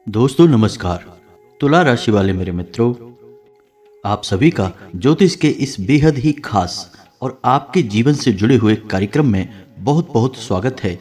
दोस्तों नमस्कार। तुला राशि वाले मेरे मित्रों, आप सभी का ज्योतिष के इस बेहद ही खास और आपके जीवन से जुड़े हुए कार्यक्रम में बहुत बहुत स्वागत है,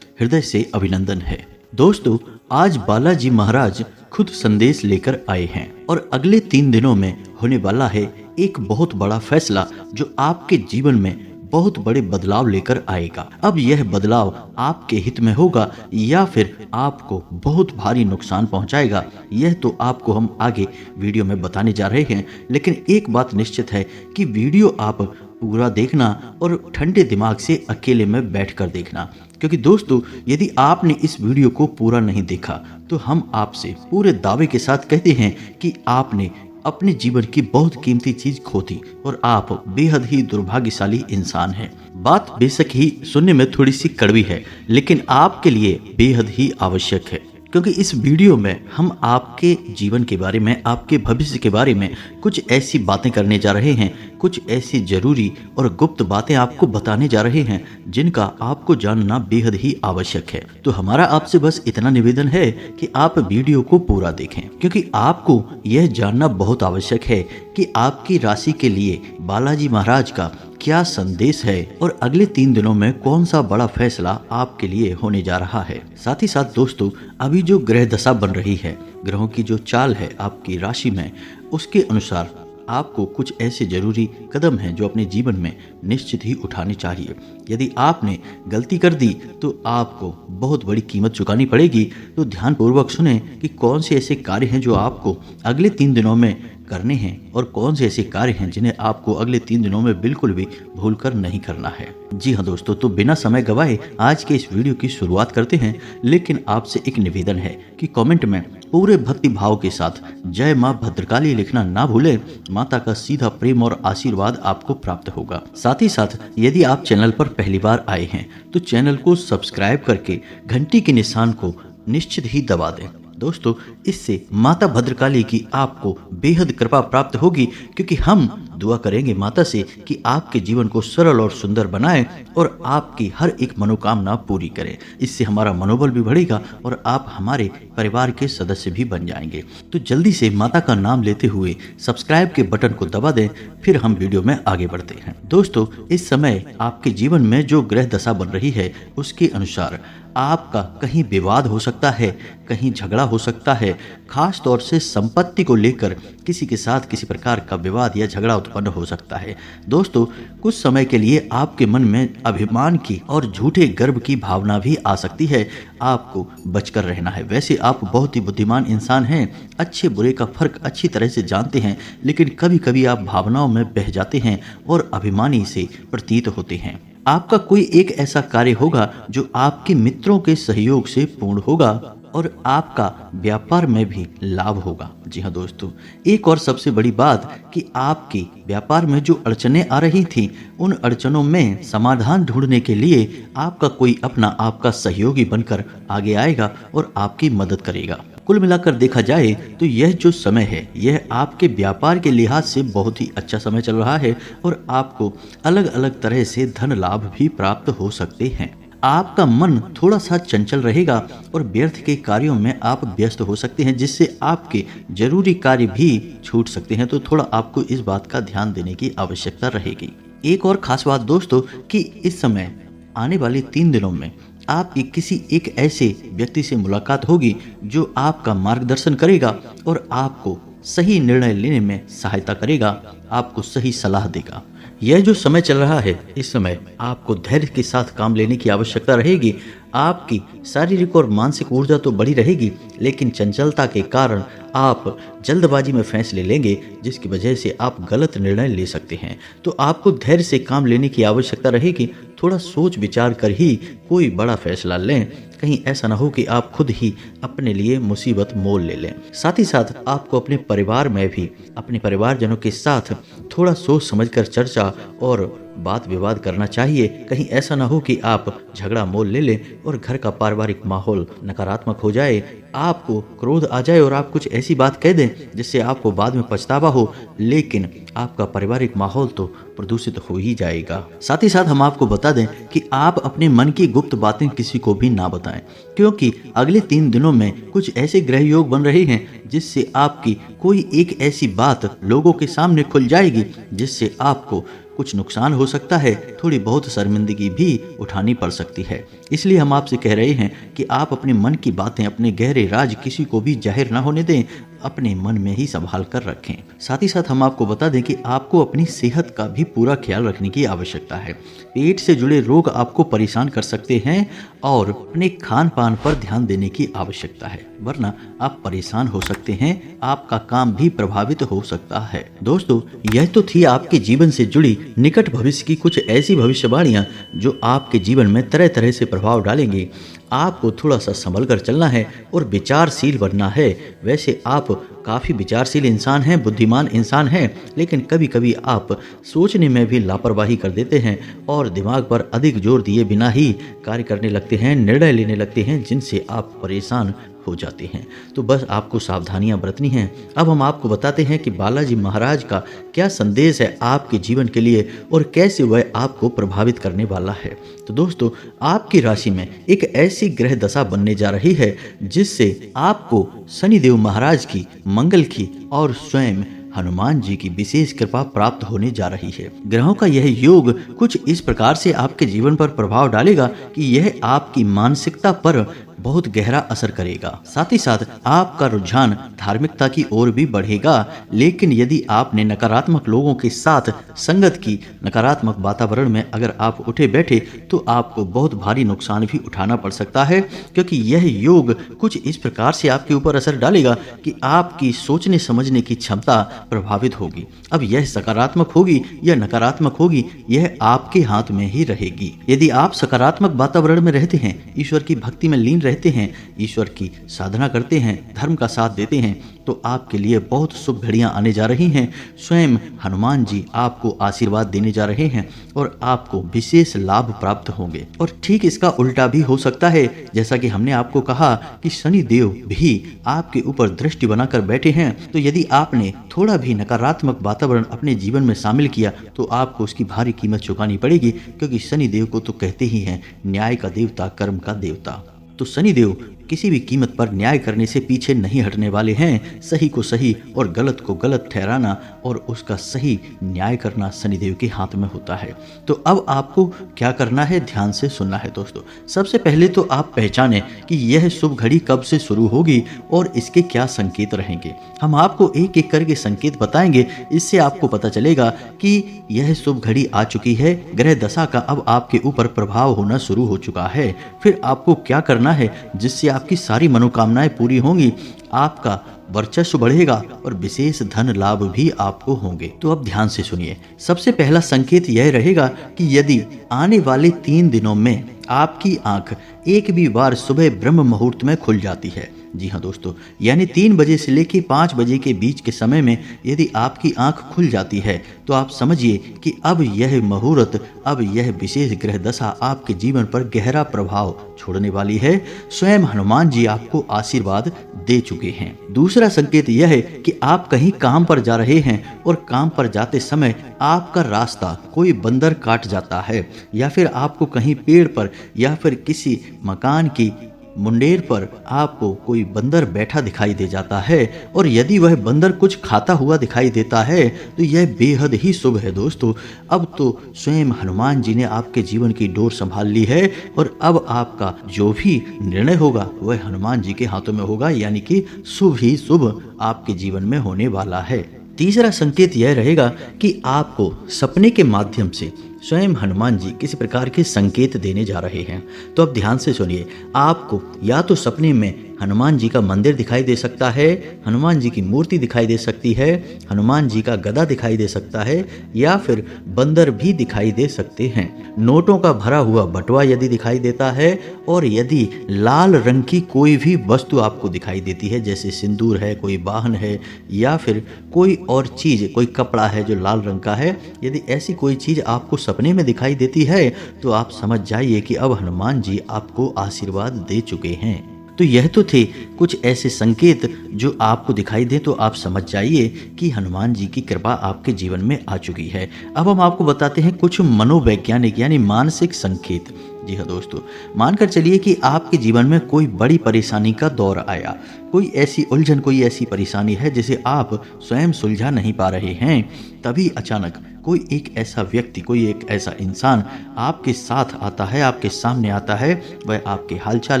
हृदय से अभिनंदन है। दोस्तों, आज बालाजी महाराज खुद संदेश लेकर आए हैं और अगले 3 दिनों में होने वाला है एक बहुत बड़ा फैसला जो आपके जीवन में बहुत बड़े बदलाव लेकर आएगा। अब यह बदलाव आपके हित में होगा या फिर आपको बहुत भारी नुकसान पहुंचाएगा, यह तो आपको हम आगे वीडियो में बताने जा रहे हैं। लेकिन एक बात निश्चित है कि वीडियो आप पूरा देखना और ठंडे दिमाग से अकेले में बैठकर देखना, क्योंकि दोस्तों यदि आपने इस वीडियो को पूरा नहीं देखा तो हम आपसे पूरे दावे के साथ कहते हैं कि आपने अपने जीवन की बहुत कीमती चीज खो दी और आप बेहद ही दुर्भाग्यशाली इंसान हैं। बात बेशक ही सुनने में थोड़ी सी कड़वी है, लेकिन आपके लिए बेहद ही आवश्यक है, क्योंकि इस वीडियो में हम आपके जीवन के बारे में, आपके भविष्य के बारे में कुछ ऐसी बातें करने जा रहे हैं, कुछ ऐसी जरूरी और गुप्त बातें आपको बताने जा रहे हैं जिनका आपको जानना बेहद ही आवश्यक है। तो हमारा आपसे बस इतना निवेदन है कि आप वीडियो को पूरा देखें, क्योंकि आपको यह जानना बहुत आवश्यक है कि आपकी राशि के लिए बालाजी महाराज का क्या संदेश है और अगले 3 दिनों में कौन सा बड़ा फैसला आपके लिए होने जा रहा है। साथ ही साथ दोस्तों, अभी जो ग्रह दशा बन रही है, ग्रहों की जो चाल है आपकी राशि में, उसके अनुसार आपको कुछ ऐसे जरूरी कदम हैं जो अपने जीवन में निश्चित ही उठाने चाहिए। यदि आपने गलती कर दी तो आपको बहुत बड़ी कीमत चुकानी पड़ेगी। तो ध्यानपूर्वक सुने कि कौन से ऐसे कार्य हैं जो आपको अगले 3 दिनों में करने हैं और कौन से ऐसे कार्य हैं जिन्हें आपको अगले 3 दिनों में बिल्कुल भी भूलकर नहीं करना है। जी हाँ दोस्तों, तो बिना समय गवाए आज के इस वीडियो की शुरुआत करते हैं। लेकिन आपसे एक निवेदन है कि कमेंट में पूरे भक्ति भाव के साथ जय मां भद्रकाली लिखना ना भूलें। माता का सीधा प्रेम और आशीर्वाद आपको प्राप्त होगा। साथ ही साथ यदि आप चैनल पर पहली बार आए हैं तो चैनल को सब्सक्राइब करके घंटी के निशान को निश्चित ही दबा दें। दोस्तों, इससे माता भद्रकाली की आपको बेहद कृपा प्राप्त होगी, क्योंकि हम दुआ करेंगे माता से कि आपके जीवन को सरल और सुंदर बनाए और आपकी हर एक मनोकामना पूरी करें। इससे हमारा मनोबल भी बढ़ेगा और आप हमारे परिवार के सदस्य भी बन जाएंगे। तो जल्दी से माता का नाम लेते हुए सब्सक्राइब के बटन को दबा दें, फिर हम वीडियो में आगे बढ़ते हैं। दोस्तों, इस समय आपके जीवन में जो ग्रह दशा बन रही है उसके अनुसार आपका कहीं विवाद हो सकता है, कहीं झगड़ा हो सकता है। खास तौर से संपत्ति को लेकर किसी के साथ किसी प्रकार का विवाद या झगड़ा उत्पन्न हो सकता है। दोस्तों, कुछ समय के लिए आपके मन में अभिमान की और झूठे गर्व की भावना भी आ सकती है। आपको बचकर रहना है। वैसे आप बहुत ही बुद्धिमान इंसान हैं, अच्छे बुरे का फर्क अच्छी तरह से जानते हैं, लेकिन कभी कभी आप भावनाओं में बह जाते हैं और अभिमानी से प्रतीत होते हैं। आपका कोई एक ऐसा कार्य होगा जो आपके मित्रों के सहयोग से पूर्ण होगा और आपका व्यापार में भी लाभ होगा। जी हाँ दोस्तों, एक और सबसे बड़ी बात कि आपके व्यापार में जो अड़चनें आ रही थी, उन अड़चनों में समाधान ढूंढने के लिए आपका कोई अपना आपका सहयोगी बनकर आगे आएगा और आपकी मदद करेगा। कुल मिलाकर देखा जाए तो यह जो समय है, यह आपके व्यापार के लिहाज से बहुत ही अच्छा समय चल रहा है और आपको अलग अलग तरह से धन लाभ भी प्राप्त हो सकते हैं। आपका मन थोड़ा सा चंचल रहेगा और व्यर्थ के कार्यों में आप व्यस्त हो सकते हैं, जिससे आपके जरूरी कार्य भी छूट सकते हैं। तो थोड़ा आपको इस बात का ध्यान देने की आवश्यकता रहेगी। एक और खास बात दोस्तों कि इस समय आने वाले 3 दिनों में आपकी किसी एक ऐसे व्यक्ति से मुलाकात होगी जो आपका मार्गदर्शन करेगा और आपको सही निर्णय लेने में सहायता करेगा, आपको सही सलाह देगा। यह जो समय चल रहा है, इस समय आपको धैर्य के साथ काम लेने की आवश्यकता रहेगी। आपकी शारीरिक और मानसिक ऊर्जा तो बढ़ी रहेगी, लेकिन चंचलता के कारण आप जल्दबाजी में फैसले लेंगे, जिसकी वजह से आप गलत निर्णय ले सकते हैं। तो आपको धैर्य से काम लेने की आवश्यकता रहेगी। थोड़ा सोच विचार कर ही कोई बड़ा फैसला लें, कहीं ऐसा ना हो कि आप खुद ही अपने लिए मुसीबत मोल ले लें। साथ ही साथ आपको अपने परिवार में भी अपने परिवारजनों के साथ थोड़ा सोच समझकर चर्चा और बात विवाद करना चाहिए। कहीं ऐसा ना हो कि आप झगड़ा मोल ले लें और घर का पारिवारिक माहौल नकारात्मक हो जाए, आपको क्रोध आ जाए और आप कुछ ऐसी बात कह दें जिससे आपको बाद में पछतावा हो, लेकिन आपका पारिवारिक माहौल तो प्रदूषित हो ही जाएगा। साथ ही साथ हम आपको बता दें कि आप अपने मन की गुप्त बातें किसी को भी ना बताएं, क्योंकि अगले 3 दिनों में कुछ ऐसे ग्रह योग बन रहे हैं जिससे आपकी कोई एक ऐसी बात लोगों के सामने खुल जाएगी जिससे आपको कुछ नुकसान हो सकता है, थोड़ी बहुत शर्मिंदगी भी उठानी पड़ सकती है। इसलिए हम आपसे कह रहे हैं कि आप अपने मन की बातें, अपने गहरे राज किसी को भी जाहिर ना होने दें, अपने मन में ही संभाल कर रखें। साथ ही साथ हम आपको बता दें कि आपको अपनी सेहत का भी पूरा ख्याल रखने की आवश्यकता है। पेट से जुड़े रोग आपको परेशान कर सकते हैं और अपने खान पान पर ध्यान देने की आवश्यकता है, वरना आप परेशान हो सकते हैं, आपका काम भी प्रभावित हो सकता है। दोस्तों, यह तो थी आपके जीवन से जुड़ी निकट भविष्य की कुछ ऐसी भविष्यवाणियां जो आपके जीवन में तरह तरह से प्रभाव डालेंगी। आपको थोड़ा सा संभल कर चलना है और विचारशील बनना है। वैसे आप काफ़ी विचारशील इंसान हैं, बुद्धिमान इंसान हैं, लेकिन कभी कभी आप सोचने में भी लापरवाही कर देते हैं और दिमाग पर अधिक जोर दिए बिना ही कार्य करने लगते हैं, निर्णय लेने लगते हैं, जिनसे आप परेशान हो जाते हैं। तो बस आपको सावधानियां बरतनी हैं। अब हम आपको बताते हैं कि बालाजी महाराज का क्या संदेश है आपके जीवन के लिए और कैसे वह आपको प्रभावित करने वाला है। तो दोस्तों, आपकी राशि में एक ऐसी ग्रह दशा बनने जा रही है जिससे आपको शनिदेव महाराज की, मंगल की और स्वयं हनुमान जी की विशेष कृपा प्राप्त होने जा रही है। ग्रहों का यह योग कुछ इस प्रकार से आपके जीवन पर प्रभाव डालेगा कि यह आपकी मानसिकता पर बहुत गहरा असर करेगा। साथ ही साथ आपका रुझान धार्मिकता की ओर भी बढ़ेगा, लेकिन यदि आपने नकारात्मक लोगों के साथ संगत की, नकारात्मक वातावरण में अगर आप उठे बैठे तो आपको बहुत भारी नुकसान भी उठाना पड़ सकता है, क्योंकि यह योग कुछ इस प्रकार से आपके ऊपर असर डालेगा कि आपकी सोचने समझने की क्षमता प्रभावित होगी। अब यह सकारात्मक होगी या नकारात्मक होगी, यह आपके हाथ में ही रहेगी। यदि आप सकारात्मक वातावरण में रहते हैं, ईश्वर की भक्ति में लीन रहते हैं, ईश्वर की साधना करते हैं, धर्म का साथ देते हैं, तो आपके लिए बहुत शुभ घड़ियां आने जा रही हैं। स्वयं हनुमान जी आपको आशीर्वाद देने जा रहे हैं और आपको विशेष लाभ प्राप्त होंगे। और ठीक इसका उल्टा भी हो सकता है, जैसा कि हमने आपको कहा कि शनि देव भी आपके ऊपर दृष्टि बनाकर बैठे हैं। तो यदि आपने थोड़ा भी नकारात्मक वातावरण अपने जीवन में शामिल किया तो आपको उसकी भारी कीमत चुकानी पड़ेगी, क्योंकि शनि देव को तो कहते ही हैं न्याय का देवता, कर्म का देवता। तो शनि देव किसी भी कीमत पर न्याय करने से पीछे नहीं हटने वाले हैं। सही को सही और गलत को गलत ठहराना और उसका सही न्याय करना शनिदेव के हाथ में होता है। तो अब आपको क्या करना है, ध्यान से सुनना है दोस्तों। सबसे पहले तो आप पहचानें कि यह शुभ घड़ी कब से शुरू होगी और इसके क्या संकेत रहेंगे। हम आपको एक एक करके संकेत बताएंगे, इससे आपको पता चलेगा कि यह शुभ घड़ी आ चुकी है, ग्रह दशा का अब आपके ऊपर प्रभाव होना शुरू हो चुका है। फिर आपको क्या करना है जिससे आपकी सारी मनोकामनाएं पूरी होंगी, आपका वर्चस्व बढ़ेगा और विशेष धन लाभ भी आपको होंगे। तो अब ध्यान से सुनिए। सबसे पहला संकेत यह रहेगा कि यदि आने वाले 3 दिनों में आपकी आंख एक भी बार सुबह ब्रह्म मुहूर्त में खुल जाती है, जी हाँ दोस्तों, यानी 3 बजे से लेकर 5 बजे के बीच के समय में यदि आपकी आंख खुल जाती है तो आप समझिए कि अब यह मुहूर्त, अब यह विशेष ग्रह दशा आपके जीवन पर गहरा प्रभाव छोड़ने वाली है। स्वयं हनुमान जी आपको आशीर्वाद दे चुके हैं। दूसरा संकेत यह है कि आप कहीं काम पर जा रहे हैं और काम पर जाते समय आपका रास्ता कोई बंदर काट जाता है, या फिर आपको कहीं पेड़ पर या फिर किसी मकान की मुंडेर पर आपको कोई बंदर बैठा दिखाई दे जाता है, और यदि वह बंदर कुछ खाता हुआ दिखाई देता है तो यह बेहद ही शुभ है दोस्तों। अब तो स्वयं हनुमान जी ने आपके जीवन की डोर संभाल ली है और अब आपका जो भी निर्णय होगा वह हनुमान जी के हाथों में होगा, यानी कि शुभ ही शुभ आपके जीवन में होने वाला है। तीसरा संकेत यह रहेगा कि आपको सपने के माध्यम से स्वयं हनुमान जी किसी प्रकार के संकेत देने जा रहे हैं। तो अब ध्यान से सुनिए। आपको या तो सपने में हनुमान जी का मंदिर दिखाई दे सकता है, हनुमान जी की मूर्ति दिखाई दे सकती है, हनुमान जी का गदा दिखाई दे सकता है या फिर बंदर भी दिखाई दे सकते हैं। नोटों का भरा हुआ बटुआ यदि दिखाई देता है और यदि लाल रंग की कोई भी वस्तु आपको दिखाई देती है, जैसे सिंदूर है, कोई वाहन है या फिर कोई और चीज, कोई कपड़ा है जो लाल रंग का है, यदि ऐसी कोई चीज आपको सपने में दिखाई देती है तो आप समझ जाइए कि अब हनुमान जी आपको आशीर्वाद दे चुके हैं। तो यह तो थे कुछ ऐसे संकेत जो आपको दिखाई दे तो आप समझ जाइए कि हनुमान जी की कृपा आपके जीवन में आ चुकी है। अब हम आपको बताते हैं कुछ मनोवैज्ञानिक यानी मानसिक संकेत। जी हाँ दोस्तों, मानकर चलिए कि आपके जीवन में कोई बड़ी परेशानी का दौर आया, कोई ऐसी उलझन, कोई ऐसी परेशानी है जिसे आप स्वयं सुलझा नहीं पा रहे हैं। तभी अचानक कोई एक ऐसा व्यक्ति, कोई एक ऐसा इंसान आपके साथ आता है, आपके सामने आता है, वह आपके हालचाल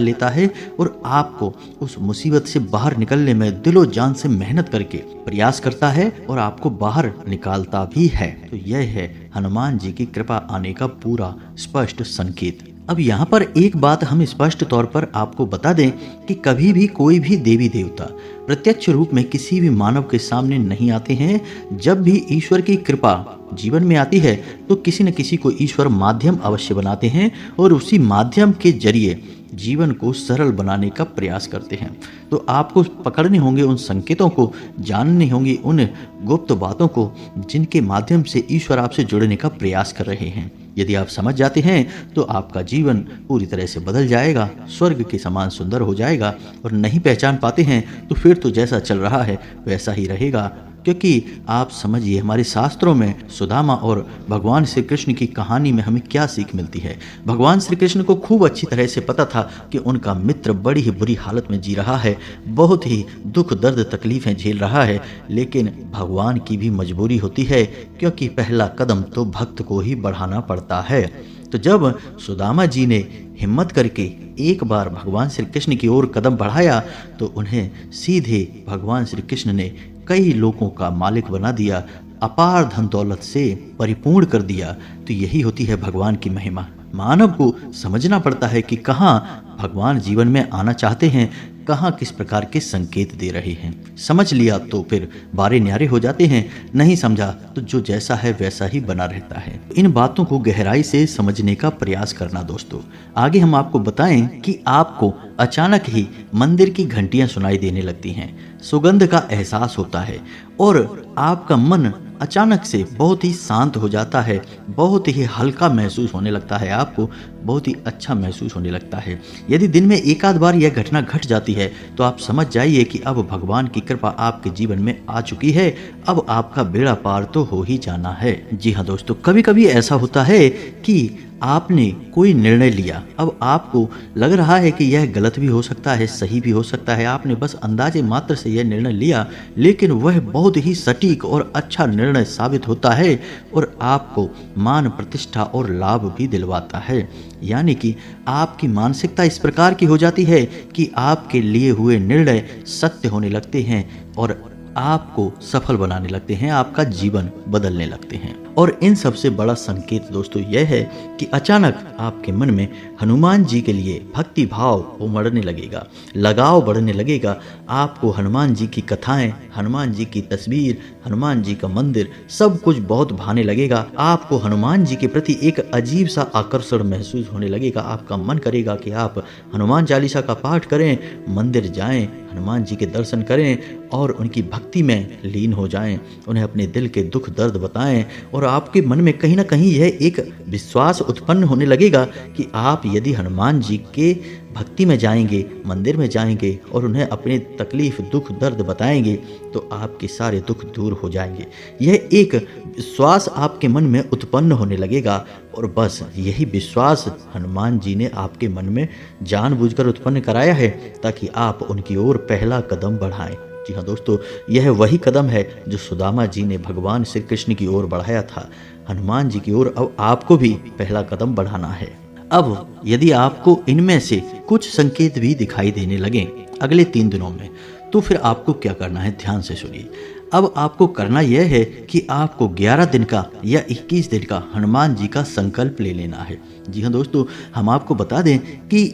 लेता है और आपको उस मुसीबत से बाहर निकलने में दिलो जान से मेहनत करके प्रयास करता है और आपको बाहर निकालता भी है। तो यह है हनुमान जी की कृपा आने का पूरा स्पष्ट संकेत। अब यहाँ पर एक बात हम स्पष्ट तौर पर आपको बता दें कि कभी भी कोई भी देवी देवता प्रत्यक्ष रूप में किसी भी मानव के सामने नहीं आते हैं। जब भी ईश्वर की कृपा जीवन में आती है तो किसी न किसी को ईश्वर माध्यम अवश्य बनाते हैं और उसी माध्यम के जरिए जीवन को सरल बनाने का प्रयास करते हैं। तो आपको पकड़ने होंगे उन संकेतों को, जानने होंगे उन गुप्त बातों को जिनके माध्यम से ईश्वर आपसे जुड़ने का प्रयास कर रहे हैं। यदि आप समझ जाते हैं तो आपका जीवन पूरी तरह से बदल जाएगा, स्वर्ग के समान सुंदर हो जाएगा। और नहीं पहचान पाते हैं तो फिर तो जैसा चल रहा है वैसा ही रहेगा। क्योंकि आप समझिए, हमारे शास्त्रों में सुदामा और भगवान श्री कृष्ण की कहानी में हमें क्या सीख मिलती है। भगवान श्री कृष्ण को खूब अच्छी तरह से पता था कि उनका मित्र बड़ी ही बुरी हालत में जी रहा है, बहुत ही दुख दर्द तकलीफें झेल रहा है, लेकिन भगवान की भी मजबूरी होती है क्योंकि पहला कदम तो भक्त को ही बढ़ाना पड़ता है। तो जब सुदामा जी ने हिम्मत करके एक बार भगवान श्री कृष्ण की ओर कदम बढ़ाया तो उन्हें सीधे भगवान श्री कृष्ण ने कई लोगों का मालिक बना दिया, अपार धन दौलत से परिपूर्ण कर दिया। तो यही होती है भगवान की महिमा। मानव को समझना पड़ता है कि कहाँ भगवान जीवन में आना चाहते हैं, कहाँ किस प्रकार के संकेत दे रहे हैं। समझ लिया तो फिर बारे न्यारे हो जाते हैं, नहीं समझा तो जो जैसा है वैसा ही बना रहता है। इन बातों को गहराई से समझने का प्रयास करना दोस्तों। आगे हम आपको बताएं कि आपको अचानक ही मंदिर की घंटियां सुनाई देने लगती हैं, सुगंध का एहसास होता है और आपका मन अचानक से बहुत ही शांत हो जाता है, बहुत ही हल्का महसूस होने लगता है, आपको बहुत ही अच्छा महसूस होने लगता है। यदि दिन में एक आध बार यह घटना घट जाती है तो आप समझ जाइए कि अब भगवान की कृपा आपके जीवन में आ चुकी है, अब आपका बेड़ा पार तो हो ही जाना है। जी हाँ दोस्तों, कभी कभी ऐसा होता है कि आपने कोई निर्णय लिया, अब आपको लग रहा है कि यह गलत भी हो सकता है, सही भी हो सकता है, आपने बस अंदाजे मात्र से यह निर्णय लिया, लेकिन वह बहुत ही सटीक और अच्छा निर्णय साबित होता है और आपको मान प्रतिष्ठा और लाभ भी दिलवाता है। यानी कि आपकी मानसिकता इस प्रकार की हो जाती है कि आपके लिए हुए निर्णय सत्य होने लगते हैं और आपको सफल बनाने लगते हैं, आपका जीवन बदलने लगते हैं। और इन सबसे बड़ा संकेत दोस्तों यह है कि अचानक आपके मन में हनुमान जी के लिए भक्ति भाव उमड़ने लगेगा, लगाव बढ़ने लगेगा। आपको हनुमान जी की कथाएं, हनुमान जी की तस्वीर, हनुमान जी का मंदिर सब कुछ बहुत भाने लगेगा। आपको हनुमान जी के प्रति एक अजीब सा आकर्षण महसूस होने लगेगा। आपका मन करेगा कि आप हनुमान चालीसा का पाठ करें, मंदिर जाएं, हनुमान जी के दर्शन करें और उनकी भक्ति में लीन हो जाएं, उन्हें अपने दिल के दुख दर्द बताएं। और आपके मन में कहीं ना कहीं यह एक विश्वास उत्पन्न होने लगेगा कि आप यदि हनुमान जी के भक्ति में जाएंगे, मंदिर में जाएंगे और उन्हें अपने तकलीफ दुख दर्द बताएंगे तो आपके सारे दुख दूर हो जाएंगे। यह एक विश्वास आपके मन में उत्पन्न होने लगेगा और बस यही विश्वास हनुमान जी ने आपके मन में जानबूझकर उत्पन्न कराया है ताकि आप उनकी ओर पहला कदम बढ़ाएं। जी हाँ दोस्तों, यह वही कदम है जो सुदामा जी ने भगवान श्री कृष्ण की ओर बढ़ाया था, हनुमान जी की ओर अब आपको भी पहला कदम बढ़ाना है। अब यदि आपको इनमें से कुछ संकेत भी दिखाई देने लगे अगले 3 दिनों में, तो फिर आपको क्या करना है, ध्यान से सुनिए। अब आपको करना यह है कि आपको 11 दिन का या 21 दिन का हनुमान जी का संकल्प ले लेना है। जी हाँ दोस्तों, हम आपको बता दें कि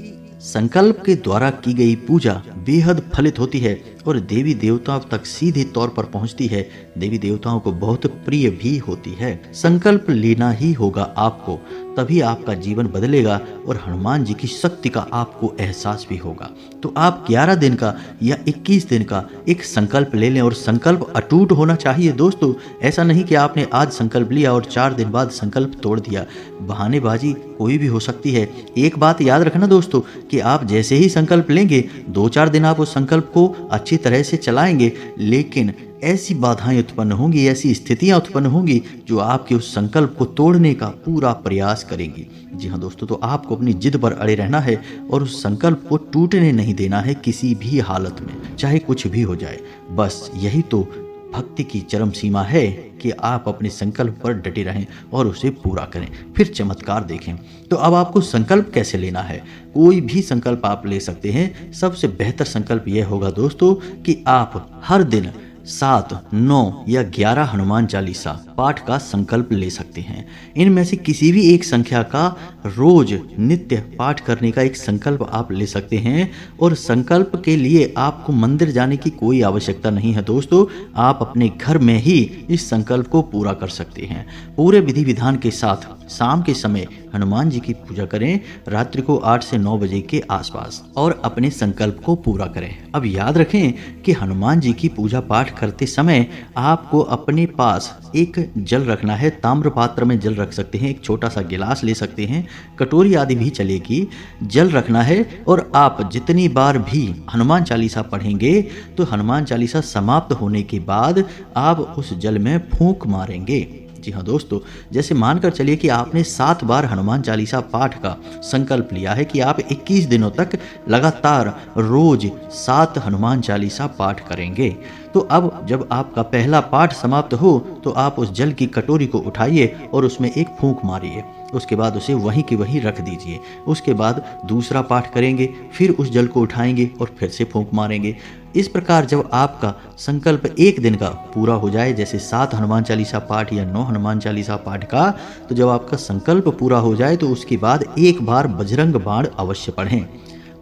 संकल्प के द्वारा की गई पूजा बेहद फलित होती है और देवी देवताओं तक सीधे तौर पर पहुंचती है। देवी देवताओं को बहुत प्रिय भी होती है। संकल्प लेना ही होगा आपको, तभी आपका जीवन बदलेगा और हनुमान जी की शक्ति का आपको एहसास भी होगा। तो आप 11 दिन का या 21 दिन का एक संकल्प ले लें और संकल्प अटूट होना चाहिए दोस्तों। ऐसा नहीं कि आपने आज संकल्प लिया और 4 दिन बाद संकल्प तोड़ दिया। बहानेबाजी कोई भी हो सकती है। एक बात याद रखना दोस्तों कि आप जैसे ही संकल्प लेंगे 2-4 दिन आप उस संकल्प को अच्छी तरह से चलाएंगे, लेकिन ऐसी बाधाएं उत्पन्न होंगी, ऐसी स्थितियां उत्पन्न होंगी जो आपके उस संकल्प को तोड़ने का पूरा प्रयास करेंगी। जी हाँ दोस्तों, तो आपको अपनी जिद पर अड़े रहना है और उस संकल्प को टूटने नहीं देना है किसी भी हालत में, चाहे कुछ भी हो जाए। बस यही तो भक्ति की चरम सीमा है कि आप अपने संकल्प पर डटे रहें और उसे पूरा करें, फिर चमत्कार देखें। तो अब आपको संकल्प कैसे लेना है? कोई भी संकल्प आप ले सकते हैं। सबसे बेहतर संकल्प यह होगा दोस्तों कि आप हर दिन 7, 9 या 11 हनुमान चालीसा पाठ का संकल्प ले सकते हैं। इनमें से किसी भी एक संख्या का रोज नित्य पाठ करने का एक संकल्प आप ले सकते हैं और संकल्प के लिए आपको मंदिर जाने की कोई आवश्यकता नहीं है दोस्तों। आप अपने घर में ही इस संकल्प को पूरा कर सकते हैं। पूरे विधि विधान के साथ शाम के समय हनुमान जी की पूजा करें, रात्रि को 8 से 9 बजे के आसपास, और अपने संकल्प को पूरा करें। अब याद रखें कि हनुमान जी की पूजा पाठ करते समय आपको अपने पास एक जल रखना है। ताम्र पात्र में जल रख सकते हैं, एक छोटा सा गिलास ले सकते हैं, कटोरी आदि भी चलेगी। जल रखना है और आप जितनी बार भी हनुमान चालीसा पढ़ेंगे तो हनुमान चालीसा समाप्त होने के बाद आप उस जल में फूंक मारेंगे। जी हाँ दोस्तों, जैसे मानकर चलिए कि आपने 7 बार हनुमान चालीसा पाठ का संकल्प लिया है कि आप 21 दिनों तक लगातार रोज 7 हनुमान चालीसा पाठ करेंगे। तो अब जब आपका पहला पाठ समाप्त हो तो आप उस जल की कटोरी को उठाइए और उसमें एक फूंक मारिए। उसके बाद उसे वहीं की वहीं रख दीजिए। उसके बाद दूसरा पाठ करेंगे, फिर उस जल को उठाएंगे और फिर से फूंक मारेंगे। इस प्रकार जब आपका संकल्प 1 दिन का पूरा हो जाए, जैसे 7 हनुमान चालीसा पाठ या 9 हनुमान चालीसा पाठ का, तो जब आपका संकल्प पूरा हो जाए तो उसके बाद एक बार बजरंग बाण अवश्य पढ़ें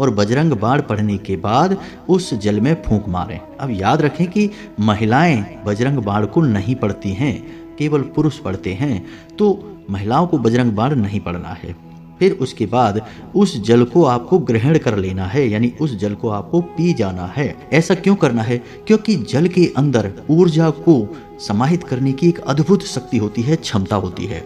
और बजरंग बाण पढ़ने के बाद उस जल में फूंक मारें। अब याद रखें कि महिलाएं बजरंग बाण को नहीं पढ़ती हैं, केवल पुरुष पढ़ते हैं, तो महिलाओं को बजरंग बाण नहीं पढ़ना है। फिर उसके बाद उस जल को आपको ग्रहण कर लेना है, यानी उस जल को आपको पी जाना है। ऐसा क्यों करना है? क्योंकि जल के अंदर ऊर्जा को समाहित करने की एक अद्भुत शक्ति होती है, क्षमता होती है।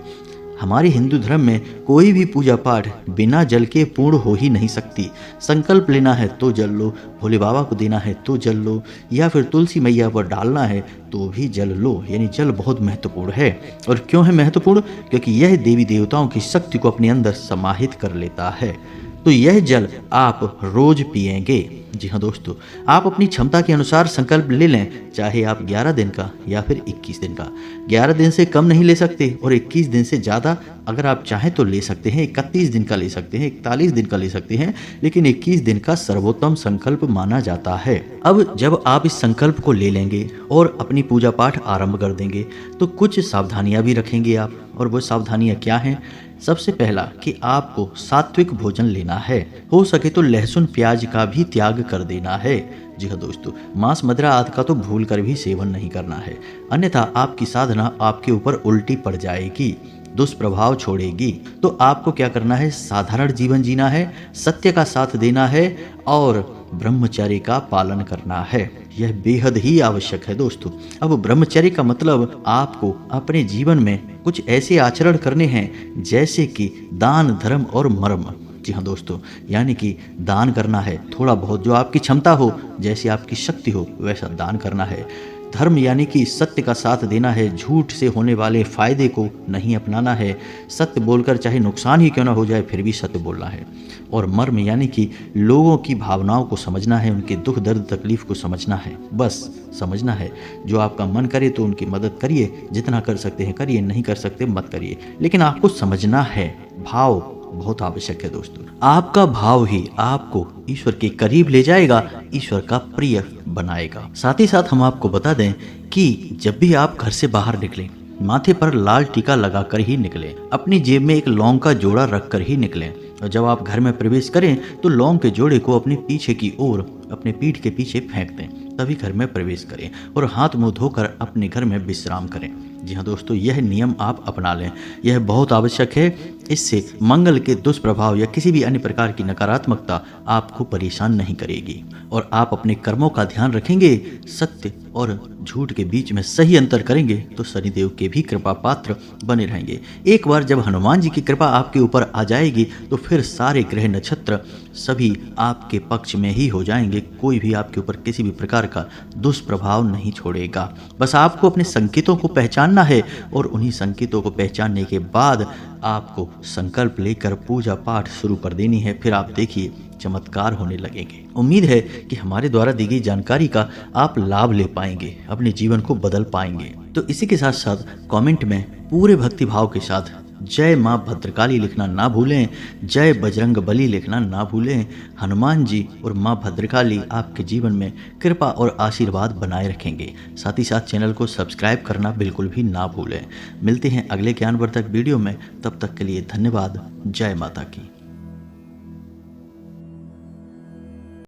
हमारे हिंदू धर्म में कोई भी पूजा पाठ बिना जल के पूर्ण हो ही नहीं सकती। संकल्प लेना है तो जल लो, भोले बाबा को देना है तो जल लो, या फिर तुलसी मैया पर डालना है तो भी जल लो। यानी जल बहुत महत्वपूर्ण है। और क्यों है महत्वपूर्ण? क्योंकि यह देवी देवताओं की शक्ति को अपने अंदर समाहित कर लेता है। तो यह जल आप रोज पिएंगे। जी हाँ दोस्तों, आप अपनी क्षमता के अनुसार संकल्प ले लें, चाहे आप 11 दिन का या फिर 21 दिन का। 11 दिन से कम नहीं ले सकते और 21 दिन से ज़्यादा अगर आप चाहें तो ले सकते हैं। 31 दिन का ले सकते हैं, 41 दिन का ले सकते हैं, लेकिन 21 दिन का सर्वोत्तम संकल्प माना जाता है। अब जब आप इस संकल्प को ले लेंगे और अपनी पूजा पाठ आरंभ कर देंगे तो कुछ सावधानियां भी रखेंगे आप। और वो सावधानियां क्या हैं? सबसे पहला कि आपको सात्विक भोजन लेना है। हो सके तो लहसुन प्याज का भी त्याग कर देना है। जी हाँ दोस्तों, मांस मदिरा आदि का तो भूल कर भी सेवन नहीं करना है, अन्यथा आपकी साधना आपके ऊपर उल्टी पड़ जाएगी, दुष्प्रभाव छोड़ेगी। तो आपको क्या करना है? साधारण जीवन जीना है, सत्य का साथ देना है और ब्रह्मचर्य का पालन करना है। यह बेहद ही आवश्यक है दोस्तों। अब ब्रह्मचर्य का मतलब आपको अपने जीवन में कुछ ऐसे आचरण करने हैं जैसे कि दान, धर्म और मर्म। जी हाँ दोस्तों, यानी कि दान करना है, थोड़ा बहुत जो आपकी क्षमता हो, जैसी आपकी शक्ति हो वैसा दान करना है। धर्म यानी कि सत्य का साथ देना है, झूठ से होने वाले फायदे को नहीं अपनाना है, सत्य बोलकर चाहे नुकसान ही क्यों ना हो जाए फिर भी सत्य बोलना है। और मर्म यानी कि लोगों की भावनाओं को समझना है, उनके दुख दर्द तकलीफ को समझना है, बस समझना है। जो आपका मन करे तो उनकी मदद करिए, जितना कर सकते हैं करिए, नहीं कर सकते मत करिए, लेकिन आपको समझना है। भाव बहुत आवश्यक है दोस्तों। आपका भाव ही आपको ईश्वर के करीब ले जाएगा, ईश्वर का प्रिय बनाएगा। साथ ही साथ हम आपको बता दें कि जब भी आप घर से बाहर निकलें, माथे पर लाल टीका लगाकर ही निकलें, अपनी जेब में एक लौंग का जोड़ा रखकर ही निकलें। और जब आप घर में प्रवेश करें तो लौंग के जोड़े को अपने पीछे की ओर अपने पीठ के पीछे फेंक दें, तभी घर में प्रवेश करें और हाथ मुंह धोकर अपने घर में विश्राम करें। जी हाँ दोस्तों, यह नियम आप अपना लें, यह बहुत आवश्यक है। इससे मंगल के दुष्प्रभाव या किसी भी अन्य प्रकार की नकारात्मकता आपको परेशान नहीं करेगी और आप अपने कर्मों का ध्यान रखेंगे, सत्य और झूठ के बीच में सही अंतर करेंगे तो शनिदेव के भी कृपा पात्र बने रहेंगे। एक बार जब हनुमान जी की कृपा आपके ऊपर आ जाएगी तो फिर सारे ग्रह नक्षत्र सभी आपके पक्ष में ही हो जाएंगे। कोई भी आपके ऊपर किसी भी प्रकार का दुष्प्रभाव नहीं छोड़ेगा। बस आपको अपने संकेतों को पहचानना है और उन्हीं संकेतों को पहचानने के बाद आपको संकल्प लेकर पूजा पाठ शुरू कर देनी है। फिर आप देखिए चमत्कार होने लगेंगे। उम्मीद है कि हमारे द्वारा दी गई जानकारी का आप लाभ ले पाएंगे, अपने जीवन को बदल पाएंगे। तो इसी के साथ साथ कमेंट में पूरे भक्ति भाव के साथ जय माँ भद्रकाली लिखना ना भूलें, जय बजरंग बली लिखना ना भूलें। हनुमान जी और माँ भद्रकाली आपके जीवन में कृपा और आशीर्वाद बनाए रखेंगे। साथ ही साथ चैनल को सब्सक्राइब करना बिल्कुल भी ना भूलें। मिलते हैं अगले ज्ञानवर्धक वीडियो में, तब तक के लिए धन्यवाद। जय माता की।